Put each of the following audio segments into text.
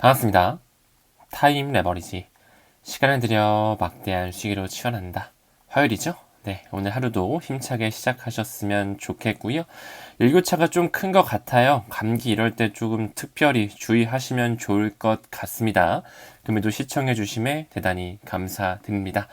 반갑습니다. 타임 레버리지. 시간을 들여 막대한 수익으로 치환한다. 화요일이죠? 네, 오늘 하루도 힘차게 시작하셨으면 좋겠고요. 일교차가 좀 큰 것 같아요. 감기 이럴 때 조금 특별히 주의하시면 좋을 것 같습니다. 그럼에도 시청해 주심에 대단히 감사드립니다.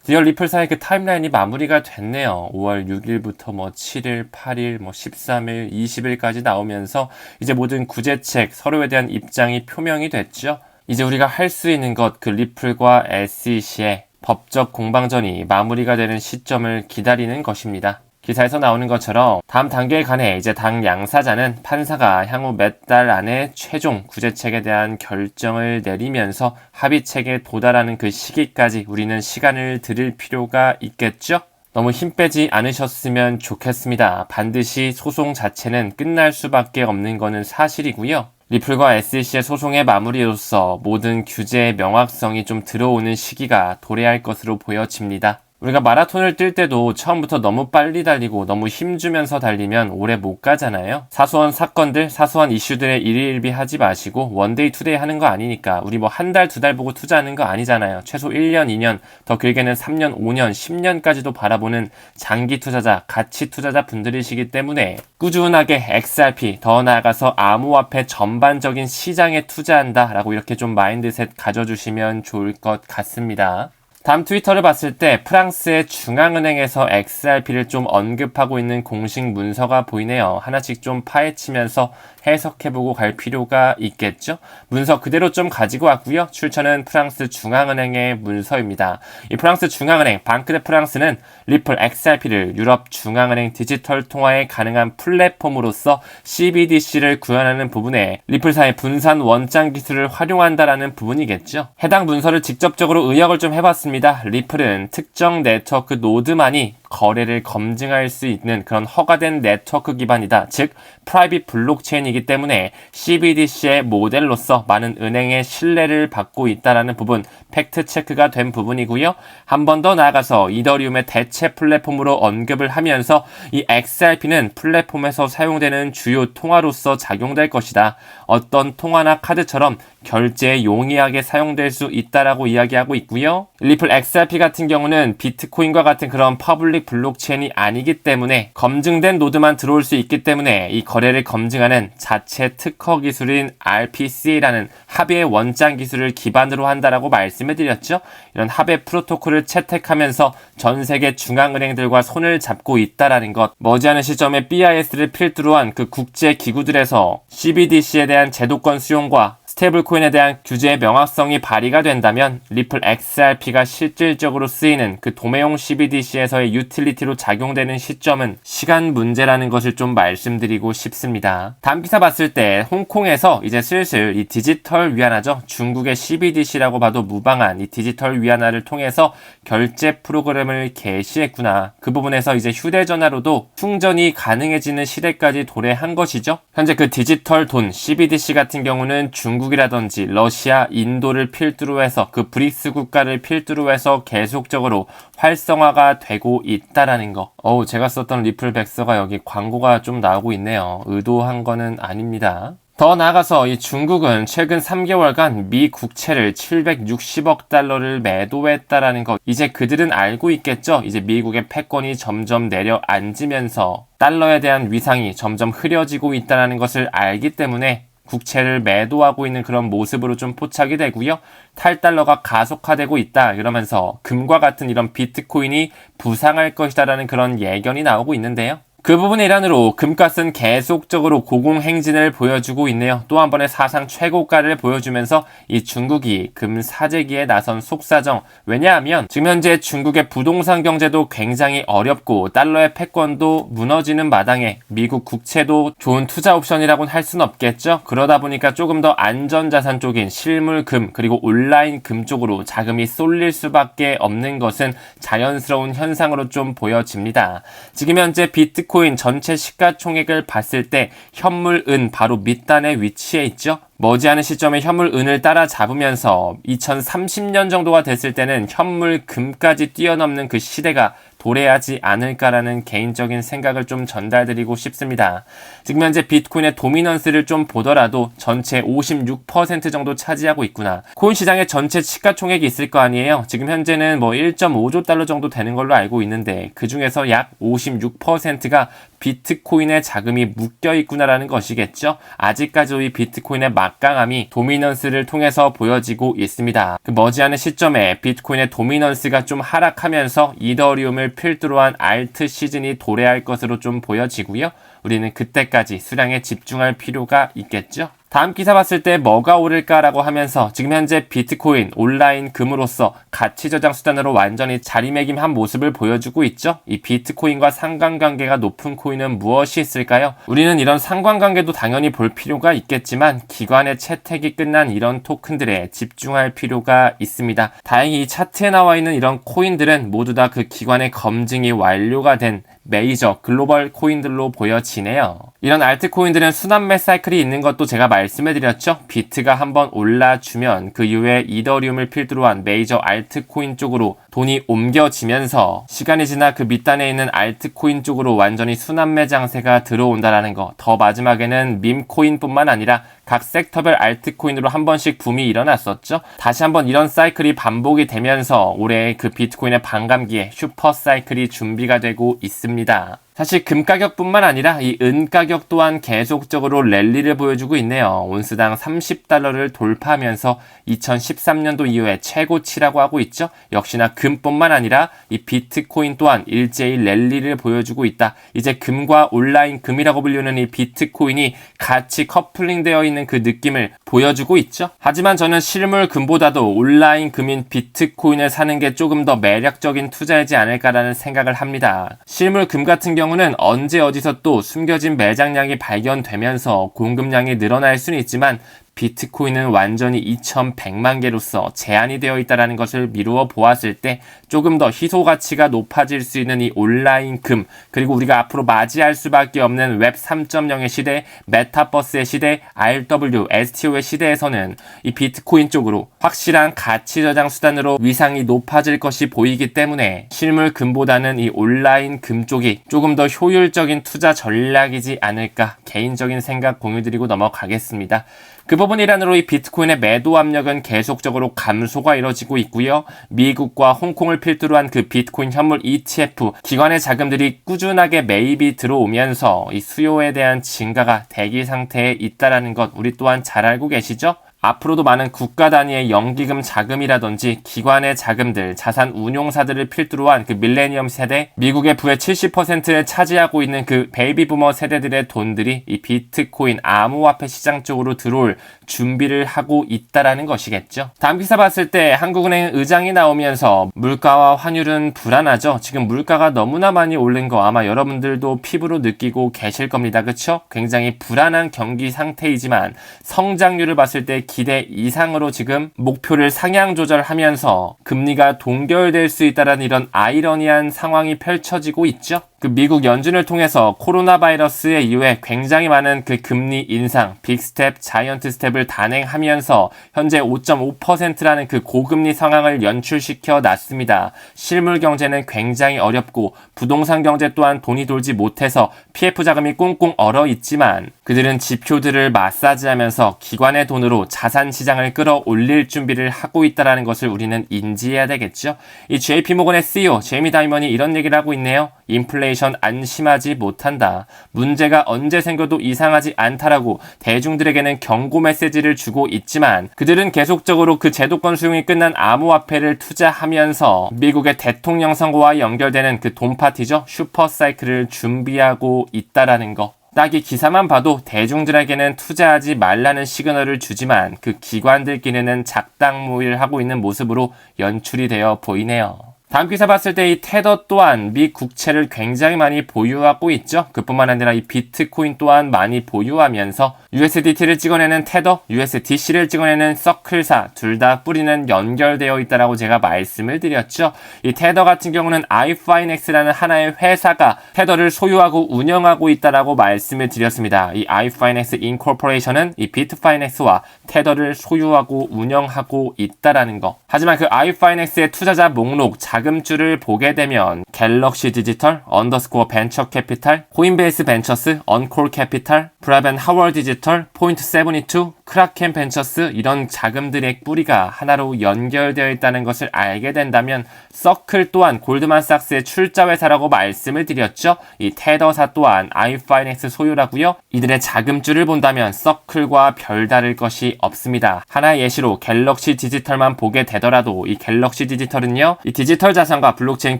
드디어 리플사의 그 타임라인이 마무리가 됐네요. 5월 6일부터 7일, 8일, 13일, 20일까지 나오면서 이제 모든 구제책, 서로에 대한 입장이 표명이 됐죠. 이제 우리가 할 수 있는 것, 그 리플과 SEC의 법적 공방전이 마무리가 되는 시점을 기다리는 것입니다. 기사에서 나오는 것처럼 다음 단계에 관해 이제 당 양사자는 판사가 향후 몇 달 안에 최종 구제책에 대한 결정을 내리면서 합의책에 도달하는 그 시기까지 우리는 시간을 들일 필요가 있겠죠? 너무 힘 빼지 않으셨으면 좋겠습니다. 반드시 소송 자체는 끝날 수밖에 없는 것은 사실이고요. 리플과 SEC의 소송의 마무리로서 모든 규제의 명확성이 좀 들어오는 시기가 도래할 것으로 보여집니다. 우리가 마라톤을 뛸 때도 처음부터 너무 빨리 달리고 너무 힘주면서 달리면 오래 못 가잖아요. 사소한 사건들, 사소한 이슈들에 일희일비하지 마시고 원데이 투데이 하는 거 아니니까 우리 한 달, 두 달 보고 투자하는 거 아니잖아요. 최소 1년, 2년, 더 길게는 3년, 5년, 10년까지도 바라보는 장기 투자자, 가치 투자자 분들이시기 때문에 꾸준하게 XRP, 더 나아가서 암호화폐 전반적인 시장에 투자한다라고 이렇게 좀 마인드셋 가져주시면 좋을 것 같습니다. 다음 트위터를 봤을 때 프랑스의 중앙은행에서 XRP를 좀 언급하고 있는 공식 문서가 보이네요. 하나씩 좀 파헤치면서 해석해보고 갈 필요가 있겠죠? 문서 그대로 좀 가지고 왔고요. 출처는 프랑스 중앙은행의 문서입니다. 이 프랑스 중앙은행, 방크 데 프랑스는 리플 XRP를 유럽 중앙은행 디지털 통화에 가능한 플랫폼으로서 CBDC를 구현하는 부분에 리플사의 분산 원장 기술을 활용한다라는 부분이겠죠. 해당 문서를 직접적으로 의역을 좀 해봤습니다. 리플은 특정 네트워크 노드만이 거래를 검증할 수 있는 그런 허가된 네트워크 기반이다. 즉 프라이빗 블록체인이기 때문에 CBDC의 모델로서 많은 은행의 신뢰를 받고 있다라는 부분 팩트 체크가 된 부분이고요. 한 번 더 나아가서 이더리움의 대체 플랫폼으로 언급을 하면서 이 XRP는 플랫폼에서 사용되는 주요 통화로서 작용될 것이다. 어떤 통화나 카드처럼 결제에 용이하게 사용될 수 있다라고 이야기하고 있고요. 리플 XRP 같은 경우는 비트코인과 같은 그런 퍼블릭 블록체인이 아니기 때문에 검증된 노드만 들어올 수 있기 때문에 이 거래를 검증하는 자체 특허 기술인 RPC라는 합의 원장 기술을 기반으로 한다라고 말씀을 드렸죠. 이런 합의 프로토콜을 채택하면서 전 세계 중앙은행들과 손을 잡고 있다라는 것. 머지않은 시점에 BIS를 필두로 한 그 국제 기구들에서 CBDC에 대한 제도권 수용과 스테이블코인에 대한 규제의 명확성이 발휘가 된다면 리플 XRP가 실질적으로 쓰이는 그 도매용 CBDC에서의 유틸리티로 작용되는 시점은 시간 문제라는 것을 좀 말씀드리고 싶습니다. 다음 기사 봤을 때 홍콩에서 이제 슬슬 이 디지털 위안화죠. 중국의 CBDC라고 봐도 무방한 이 디지털 위안화를 통해서 결제 프로그램을 개시했구나. 그 부분에서 이제 휴대전화로도 충전이 가능해지는 시대까지 도래한 것이죠. 현재 그 디지털 돈 CBDC 같은 경우는 중국이라든지 러시아, 인도를 필두로 해서 그 브릭스 국가를 필두로 해서 계속적으로 활성화가 되고 있다라는 거. 제가 썼던 리플 백서가 여기 광고가 좀 나오고 있네요. 의도한 거는 아닙니다. 더 나아가서 이 중국은 최근 3개월간 미 국채를 760억 달러를 매도했다라는 것. 이제 그들은 알고 있겠죠? 이제 미국의 패권이 점점 내려앉으면서 달러에 대한 위상이 점점 흐려지고 있다는 것을 알기 때문에 국채를 매도하고 있는 그런 모습으로 좀 포착이 되고요. 탈달러가 가속화되고 있다 이러면서 금과 같은 이런 비트코인이 부상할 것이다라는 그런 예견이 나오고 있는데요. 그 부분의 일환으로 금값은 계속적으로 고공행진을 보여주고 있네요. 또 한 번의 사상 최고가를 보여주면서 이 중국이 금 사재기에 나선 속사정. 왜냐하면 지금 현재 중국의 부동산 경제도 굉장히 어렵고 달러의 패권도 무너지는 마당에 미국 국채도 좋은 투자 옵션이라고는 할 수는 없겠죠. 그러다 보니까 조금 더 안전자산 쪽인 실물금 그리고 온라인 금 쪽으로 자금이 쏠릴 수밖에 없는 것은 자연스러운 현상으로 좀 보여집니다. 지금 현재 비트코인 전체 시가총액을 봤을 때 현물은 바로 밑단에 위치해 있죠. 머지않은 시점에 현물은을 따라잡으면서 2030년 정도가 됐을 때는 현물금까지 뛰어넘는 그 시대가 도래하지 않을까라는 개인적인 생각을 좀 전달드리고 싶습니다. 지금 현재 비트코인의 도미넌스를 좀 보더라도 전체 56% 정도 차지하고 있구나. 코인 시장의 전체 시가총액이 있을 거 아니에요. 지금 현재는 뭐 1.5조 달러 정도 되는 걸로 알고 있는데 그 중에서 약 56%가 비트코인의 자금이 묶여 있구나라는 것이겠죠. 아직까지 이 비트코인의 막강함이 도미넌스를 통해서 보여지고 있습니다. 그 머지않은 시점에 비트코인의 도미넌스가 좀 하락하면서 이더리움을 필두로 한 알트 시즌이 도래할 것으로 좀 보여지고요. 우리는 그때까지 수량에 집중할 필요가 있겠죠. 다음 기사 봤을 때 뭐가 오를까라고 하면서 지금 현재 비트코인 온라인 금으로서 가치 저장 수단으로 완전히 자리매김한 모습을 보여주고 있죠. 이 비트코인과 상관관계가 높은 코인은 무엇이 있을까요? 우리는 이런 상관관계도 당연히 볼 필요가 있겠지만 기관의 채택이 끝난 이런 토큰들에 집중할 필요가 있습니다. 다행히 이 차트에 나와 있는 이런 코인들은 모두 다 그 기관의 검증이 완료가 된 메이저 글로벌 코인들로 보여지네요. 이런 알트코인들은 순환매 사이클이 있는 것도 제가 말씀해 드렸죠. 비트가 한번 올라주면 그 이후에 이더리움을 필두로 한 메이저 알트코인 쪽으로 돈이 옮겨지면서 시간이 지나 그 밑단에 있는 알트코인 쪽으로 완전히 순환매 장세가 들어온다라는 거. 더 마지막에는 밈코인뿐만 아니라 각 섹터별 알트코인으로 한 번씩 붐이 일어났었죠. 다시 한번 이런 사이클이 반복이 되면서 올해 그 비트코인의 반감기에 슈퍼 사이클이 준비가 되고 있습니다. 사실 금 가격뿐만 아니라 이 은 가격 또한 계속적으로 랠리를 보여주고 있네요. 온스당 30달러를 돌파하면서 2013년도 이후에 최고치라고 하고 있죠. 역시나 금뿐만 아니라 이 비트코인 또한 일제히 랠리를 보여주고 있다. 이제 금과 온라인 금이라고 불리는 이 비트코인이 같이 커플링되어 있는 그 느낌을 보여주고 있죠. 하지만 저는 실물 금보다도 온라인 금인 비트코인을 사는 게 조금 더 매력적인 투자이지 않을까라는 생각을 합니다. 실물 금 같은 경우는 언제 어디서 또 숨겨진 매장량이 발견되면서 공급량이 늘어날 수는 있지만 비트코인은 완전히 2100만 개로서 제한이 되어 있다는 것을 미루어 보았을 때 조금 더 희소 가치가 높아질 수 있는 이 온라인 금, 그리고 우리가 앞으로 맞이할 수밖에 없는 웹 3.0의 시대, 메타버스의 시대, RW, STO의 시대에서는 이 비트코인 쪽으로 확실한 가치 저장 수단으로 위상이 높아질 것이 보이기 때문에 실물 금보다는 이 온라인 금 쪽이 조금 더 효율적인 투자 전략이지 않을까 개인적인 생각 공유드리고 넘어가겠습니다. 그 부분 일환으로 이 비트코인의 매도 압력은 계속적으로 감소가 이뤄지고 있고요. 미국과 홍콩을 필두로 한 그 비트코인 현물 ETF 기관의 자금들이 꾸준하게 매입이 들어오면서 이 수요에 대한 증가가 대기 상태에 있다라는 것 우리 또한 잘 알고 계시죠? 앞으로도 많은 국가 단위의 연기금 자금이라든지 기관의 자금들, 자산 운용사들을 필두로 한 그 밀레니엄 세대, 미국의 부의 70%를 차지하고 있는 그 베이비 부머 세대들의 돈들이 이 비트코인 암호화폐 시장 쪽으로 들어올 준비를 하고 있다라는 것이겠죠. 다음 기사 봤을 때 한국은행 의장이 나오면서 물가와 환율은 불안하죠. 지금 물가가 너무나 많이 오른 거 아마 여러분들도 피부로 느끼고 계실 겁니다. 그쵸? 굉장히 불안한 경기 상태이지만 성장률을 봤을 때 기대 이상으로 지금 목표를 상향 조절하면서 금리가 동결될 수 있다는 이런 아이러니한 상황이 펼쳐지고 있죠. 그 미국 연준을 통해서 코로나 바이러스의 이후에 굉장히 많은 그 금리 인상, 빅스텝, 자이언트 스텝을 단행하면서 현재 5.5%라는 그 고금리 상황을 연출시켜 놨습니다. 실물 경제는 굉장히 어렵고 부동산 경제 또한 돈이 돌지 못해서 PF 자금이 꽁꽁 얼어 있지만 그들은 지표들을 마사지하면서 기관의 돈으로 자산 시장을 끌어올릴 준비를 하고 있다는 것을 우리는 인지해야 되겠죠. 이 JP모건의 CEO 제이미 다이먼이 이런 얘기를 하고 있네요. 인플레이션 안심하지 못한다. 문제가 언제 생겨도 이상하지 않다라고 대중들에게는 경고 메시지를 주고 있지만 그들은 계속적으로 그 제도권 수용이 끝난 암호화폐를 투자하면서 미국의 대통령 선거와 연결되는 그 돈파티죠. 슈퍼사이클을 준비하고 있다라는 거. 딱 이 기사만 봐도 대중들에게는 투자하지 말라는 시그널을 주지만 그 기관들끼리는 작당모의를 하고 있는 모습으로 연출이 되어 보이네요. 다음 기사 봤을 때 이 테더 또한 미 국채를 굉장히 많이 보유하고 있죠. 그뿐만 아니라 이 비트코인 또한 많이 보유하면서 USDT를 찍어내는 테더, USDC를 찍어내는 서클사 둘 다 뿌리는 연결되어 있다라고 제가 말씀을 드렸죠. 이 테더 같은 경우는 iFinex라는 하나의 회사가 테더를 소유하고 운영하고 있다라고 말씀을 드렸습니다. 이 iFinex 인코퍼레이션은 이 비트파이넥스와 테더를 소유하고 운영하고 있다라는 거. 하지만 그 iFinex의 투자자 목록 자금줄을 보게 되면 갤럭시 디지털, 언더스코어 벤처 캐피탈, 코인베이스 벤처스, 언콜 캐피탈, 브라벤 하월 디지털, 포인트 72, 크라켄 벤처스 이런 자금들의 뿌리가 하나로 연결되어 있다는 것을 알게 된다면 서클 또한 골드만삭스의 출자 회사라고 말씀을 드렸죠. 이 테더사 또한 아이파이넥스 소유라고요. 이들의 자금줄을 본다면 서클과 별다를 것이 없습니다. 하나의 예시로 갤럭시 디지털만 보게 되더라도 이 갤럭시 디지털은요. 이 디지털 자산과 블록체인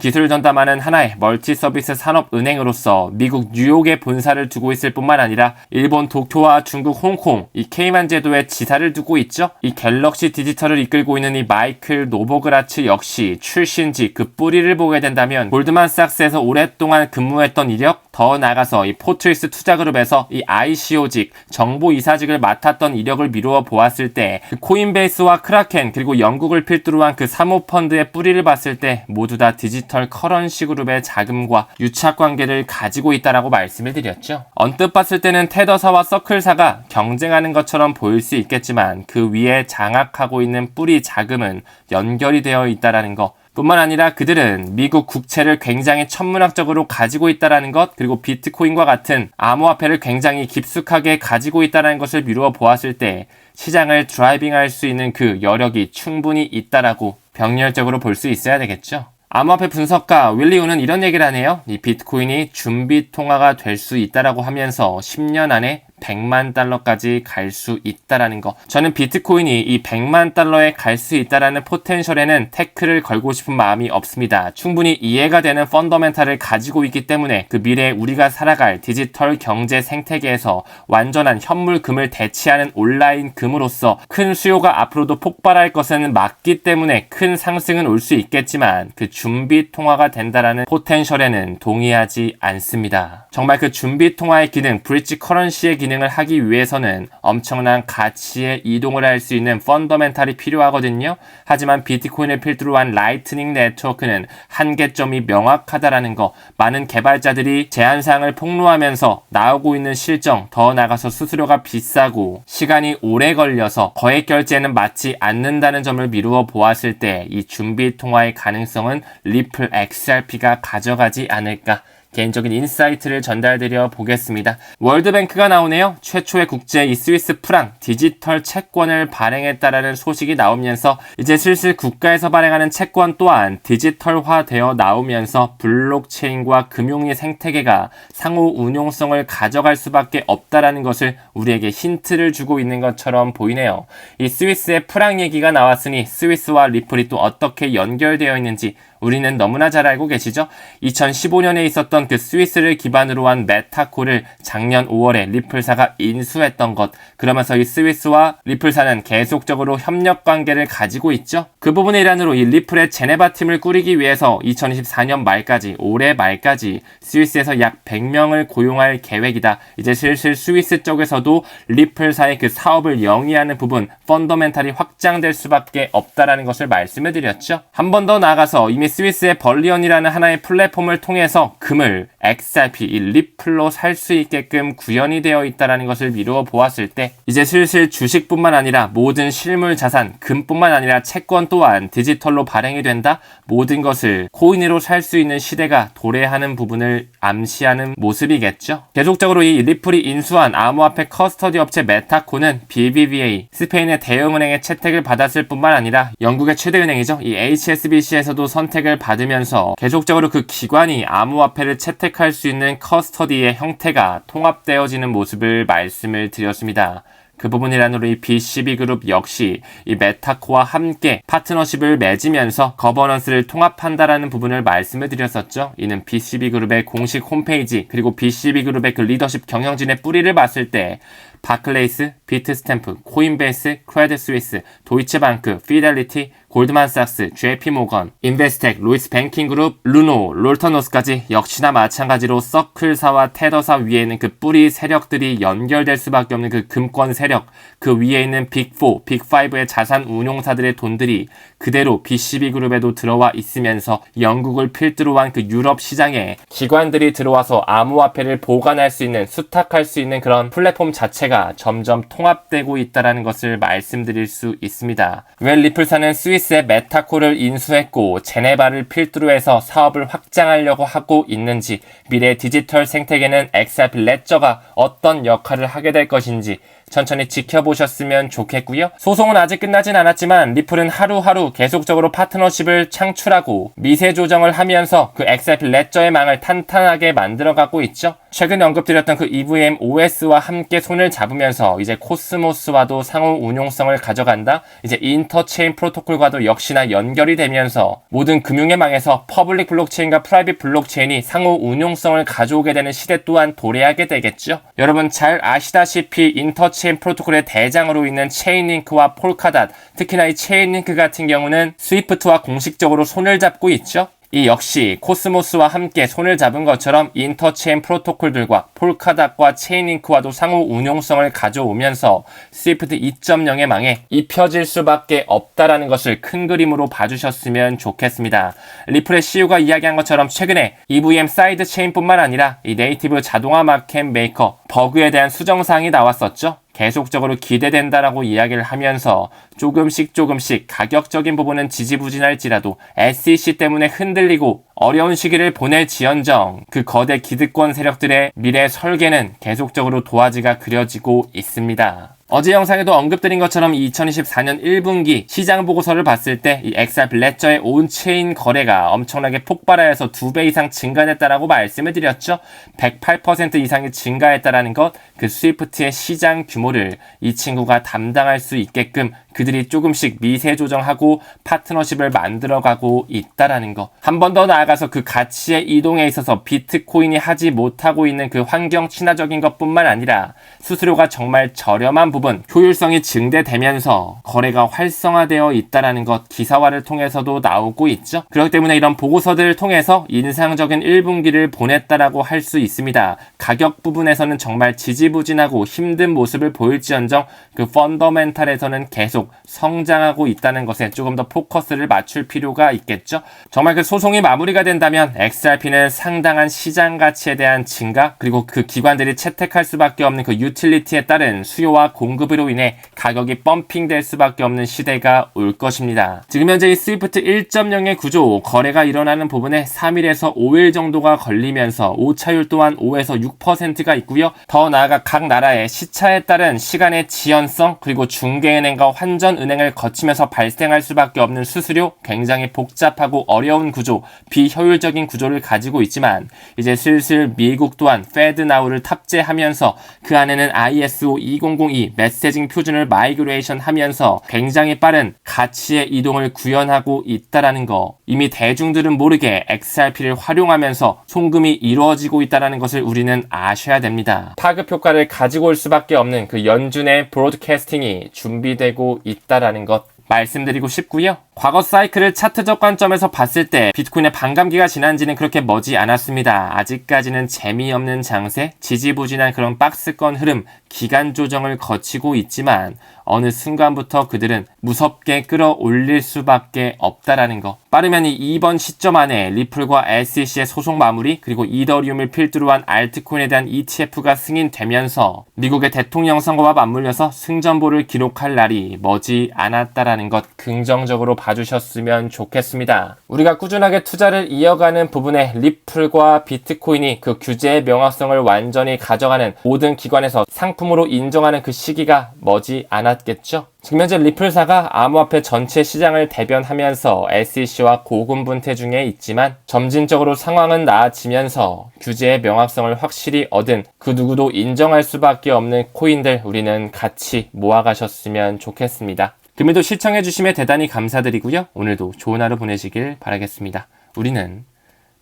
기술을 전담하는 하나의 멀티 서비스 산업 은행으로서 미국 뉴욕에 본사를 두고 있을 뿐만 아니라 일본 도쿄와 중국 홍콩, 이 케이만 제도에 지사를 두고 있죠. 이 갤럭시 디지털을 이끌고 있는 이 마이클 노보그라츠 역시 출신지 그 뿌리를 보게 된다면 골드만삭스에서 오랫동안 근무했던 이력, 더 나아가서 이 포트리스 투자그룹에서 이 ICO직, 정보이사직을 맡았던 이력을 미루어 보았을 때 그 코인베이스와 크라켄 그리고 영국을 필두로 한 그 사모펀드의 뿌리를 봤을 때 모두 다 디지털 커런시 그룹의 자금과 유착관계를 가지고 있다라고 말씀을 드렸죠. 언뜻 봤을 때는 테더사와 서클사가 경쟁하는 것처럼 보일 수 있겠지만 그 위에 장악하고 있는 뿌리 자금은 연결이 되어 있다라는 것. 뿐만 아니라 그들은 미국 국채를 굉장히 천문학적으로 가지고 있다는 것, 그리고 비트코인과 같은 암호화폐를 굉장히 깊숙하게 가지고 있다는 것을 미루어 보았을 때 시장을 드라이빙할 수 있는 그 여력이 충분히 있다라고 병렬적으로 볼 수 있어야 되겠죠. 암호화폐 분석가 윌리우는 이런 얘기를 하네요. 이 비트코인이 준비 통화가 될 수 있다라고 하면서 10년 안에 100만 달러까지 갈 수 있다라는 거. 저는 비트코인이 이 100만 달러에 갈 수 있다라는 포텐셜에는 태클을 걸고 싶은 마음이 없습니다. 충분히 이해가 되는 펀더멘탈을 가지고 있기 때문에 그 미래에 우리가 살아갈 디지털 경제 생태계에서 완전한 현물금을 대체하는 온라인 금으로서 큰 수요가 앞으로도 폭발할 것은 맞기 때문에 큰 상승은 올 수 있겠지만 그 준비 통화가 된다라는 포텐셜에는 동의하지 않습니다. 정말 그 준비 통화의 기능, 브릿지 커런시의 기능을 하기 위해서는 엄청난 가치의 이동을 할 수 있는 펀더멘탈이 필요하거든요. 하지만 비트코인을 필두로 한 라이트닝 네트워크는 한계점이 명확하다라는 거. 많은 개발자들이 제한사항을 폭로하면서 나오고 있는 실정, 더 나아가서 수수료가 비싸고 시간이 오래 걸려서 거액 결제는 맞지 않는다는 점을 미루어 보았을 때 이 준비 통화의 가능성은 리플 XRP가 가져가지 않을까. 개인적인 인사이트를 전달드려 보겠습니다. 월드뱅크가 나오네요. 최초의 국제 이 스위스 프랑 디지털 채권을 발행했다라는 소식이 나오면서 이제 슬슬 국가에서 발행하는 채권 또한 디지털화되어 나오면서 블록체인과 금융의 생태계가 상호 운용성을 가져갈 수밖에 없다라는 것을 우리에게 힌트를 주고 있는 것처럼 보이네요. 이 스위스의 프랑 얘기가 나왔으니 스위스와 리플이 또 어떻게 연결되어 있는지 우리는 너무나 잘 알고 계시죠? 2015년에 있었던 그 스위스를 기반으로 한 메타코를 작년 5월에 리플사가 인수했던 것. 그러면서 이 스위스와 리플사는 계속적으로 협력 관계를 가지고 있죠. 그 부분의 일환으로 이 리플의 제네바 팀을 꾸리기 위해서 2024년 말까지, 올해 말까지 스위스에서 약 100명을 고용할 계획이다. 이제 슬슬 스위스 쪽에서도 리플사의 그 사업을 영위하는 부분, 펀더멘탈이 확장될 수밖에 없다라는 것을 말씀을 드렸죠. 한 번 더 나아가서 이미 스위스의 벌리언이라는 하나의 플랫폼을 통해서 금을 XRP, 이 리플로 살 수 있게끔 구현이 되어 있다는 것을 미루어 보았을 때 이제 슬슬 주식뿐만 아니라 모든 실물 자산, 금뿐만 아니라 채권 또한 디지털로 발행이 된다. 모든 것을 코인으로 살 수 있는 시대가 도래하는 부분을 암시하는 모습이겠죠. 계속적으로 이 리플이 인수한 암호화폐 커스터디 업체 메타코는 BBVA, 스페인의 대형은행의 채택을 받았을 뿐만 아니라 영국의 최대 은행이죠. 이 HSBC에서도 선택을 받으면서 계속적으로 그 기관이 암호화폐를 채택할 수 있는 커스터디의 형태가 통합되어지는 모습을 말씀을 드렸습니다. 그 부분이란으로 이 BCB그룹 역시 이 메타코와 함께 파트너십을 맺으면서 거버넌스를 통합한다라는 부분을 말씀을 드렸었죠. 이는 BCB그룹의 공식 홈페이지 그리고 BCB그룹의 그 리더십 경영진의 뿌리를 봤을 때 바클레이스, 비트스탬프, 코인베이스, 크레딧 스위스, 도이체방크, 피델리티, 골드만삭스, JP모건, 인베스텍, 로이스 뱅킹그룹, 루노, 롤터노스까지 역시나 마찬가지로 서클사와 테더사 위에 있는 그 뿌리 세력들이 연결될 수밖에 없는 그 금권 세력, 그 위에 있는 빅4, 빅5의 자산 운용사들의 돈들이 그대로 BCB그룹에도 들어와 있으면서 영국을 필두로 한 그 유럽 시장에 기관들이 들어와서 암호화폐를 보관할 수 있는, 수탁할 수 있는 그런 플랫폼 자체가 시대가 점점 통합되고 있다는 것을 말씀드릴 수 있습니다. 왜 리플사는 스위스의 메타코를 인수했고 제네바를 필두로 해서 사업을 확장하려고 하고 있는지, 미래 디지털 생태계는 XRP 레저가 어떤 역할을 하게 될 것인지 천천히 지켜보셨으면 좋겠고요. 소송은 아직 끝나진 않았지만 리플은 하루하루 계속적으로 파트너십을 창출하고 미세 조정을 하면서 그 XRP 레저의 망을 탄탄하게 만들어가고 있죠. 최근에 언급드렸던 그 EVM OS와 함께 손을 잡으면서 이제 코스모스와도 상호 운용성을 가져간다. 이제 인터체인 프로토콜과도 역시나 연결이 되면서 모든 금융의 망에서 퍼블릭 블록체인과 프라이빗 블록체인이 상호 운용성을 가져오게 되는 시대 또한 도래하게 되겠죠. 여러분 잘 아시다시피 인터체인 프로토콜의 대장으로 있는 체인링크와 폴카닷, 특히나 이 체인링크 같은 경우는 스위프트와 공식적으로 손을 잡고 있죠. 이 역시 코스모스와 함께 손을 잡은 것처럼 인터체인 프로토콜들과 폴카닷과 체인링크와도 상호 운용성을 가져오면서 스위프트 2.0의 망에 입혀질 수밖에 없다라는 것을 큰 그림으로 봐주셨으면 좋겠습니다. 리플의 CEO가 이야기한 것처럼 최근에 EVM 사이드 체인뿐만 아니라 이 네이티브 자동화 마켓 메이커 버그에 대한 수정사항이 나왔었죠. 계속적으로 기대된다라고 이야기를 하면서 조금씩 가격적인 부분은 지지부진할지라도 SEC 때문에 흔들리고 어려운 시기를 보낼지언정 그 거대 기득권 세력들의 미래 설계는 계속적으로 도화지가 그려지고 있습니다. 어제 영상에도 언급드린 것처럼 2024년 1분기 시장 보고서를 봤을 때 이 XRP 레저의 온체인 거래가 엄청나게 폭발하여서 2배 이상 증가됐다라고 말씀을 드렸죠. 108% 이상이 증가했다라는 것, 그 스위프트의 시장 규모를 이 친구가 담당할 수 있게끔 그들이 조금씩 미세 조정하고 파트너십을 만들어가고 있다라는 거. 한 번 더 나아가서 그 가치의 이동에 있어서 비트코인이 하지 못하고 있는 그 환경 친화적인 것뿐만 아니라 수수료가 정말 저렴한 부분, 효율성이 증대되면서 거래가 활성화되어 있다라는 것, 기사화를 통해서도 나오고 있죠. 그렇기 때문에 이런 보고서들을 통해서 인상적인 1분기를 보냈다라고 할 수 있습니다. 가격 부분에서는 정말 지지부진하고 힘든 모습을 보일지언정 그 펀더멘탈에서는 계속 성장하고 있다는 것에 조금 더 포커스를 맞출 필요가 있겠죠. 정말 그 소송이 마무리가 된다면 XRP는 상당한 시장 가치에 대한 증가, 그리고 그 기관들이 채택할 수밖에 없는 그 유틸리티에 따른 수요와 공급으로 인해 가격이 펌핑될 수밖에 없는 시대가 올 것입니다. 지금 현재 이 스위프트 1.0의 구조, 거래가 일어나는 부분에 3일에서 5일 정도가 걸리면서 오차율 또한 5에서 6%가 있고요. 더 나아가 각 나라의 시차에 따른 시간의 지연성, 그리고 중개은행과 환전은행을 거치면서 발생할 수밖에 없는 수수료, 굉장히 복잡하고 어려운 구조, 비효율적인 구조를 가지고 있지만 이제 슬슬 미국 또한 페드나우를 탑재하면서 그 안에는 ISO 2002 메시징 표준을 마이그레이션 하면서 굉장히 빠른 가치의 이동을 구현하고 있다라는 거, 이미 대중들은 모르게 XRP를 활용하면서 송금이 이루어지고 있다는 것을 우리는 아셔야 됩니다. 파급 효과를 가지고 올 수밖에 없는 그 연준의 브로드캐스팅이 준비되고 있다라는 것 말씀드리고 싶고요. 과거 사이클을 차트적 관점에서 봤을 때 비트코인의 반감기가 지난 지는 그렇게 머지 않았습니다. 아직까지는 재미없는 장세, 지지부진한 그런 박스권 흐름, 기간 조정을 거치고 있지만 어느 순간부터 그들은 무섭게 끌어올릴 수밖에 없다라는 거. 빠르면 이번 시점 안에 리플과 SEC의 소송 마무리, 그리고 이더리움을 필두로 한 알트코인에 대한 ETF가 승인되면서 미국의 대통령 선거와 맞물려서 승전보를 기록할 날이 머지 않았다라는 것 긍정적으로 봐주셨으면 좋겠습니다. 우리가 꾸준하게 투자를 이어가는 부분에 리플과 비트코인이 그 규제의 명확성을 완전히 가져가는 모든 기관에서 상품으로 인정하는 그 시기가 머지 않았겠죠. 지금 현재 리플사가 암호화폐 전체 시장을 대변하면서 SEC와 고군분투 중에 있지만 점진적으로 상황은 나아지면서 규제의 명확성을 확실히 얻은 그 누구도 인정할 수밖에 없는 코인들 우리는 같이 모아가셨으면 좋겠습니다. 금일도 시청해주시면 대단히 감사드리고요. 오늘도 좋은 하루 보내시길 바라겠습니다. 우리는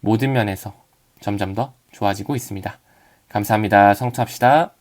모든 면에서 점점 더 좋아지고 있습니다. 감사합니다. 성투합시다.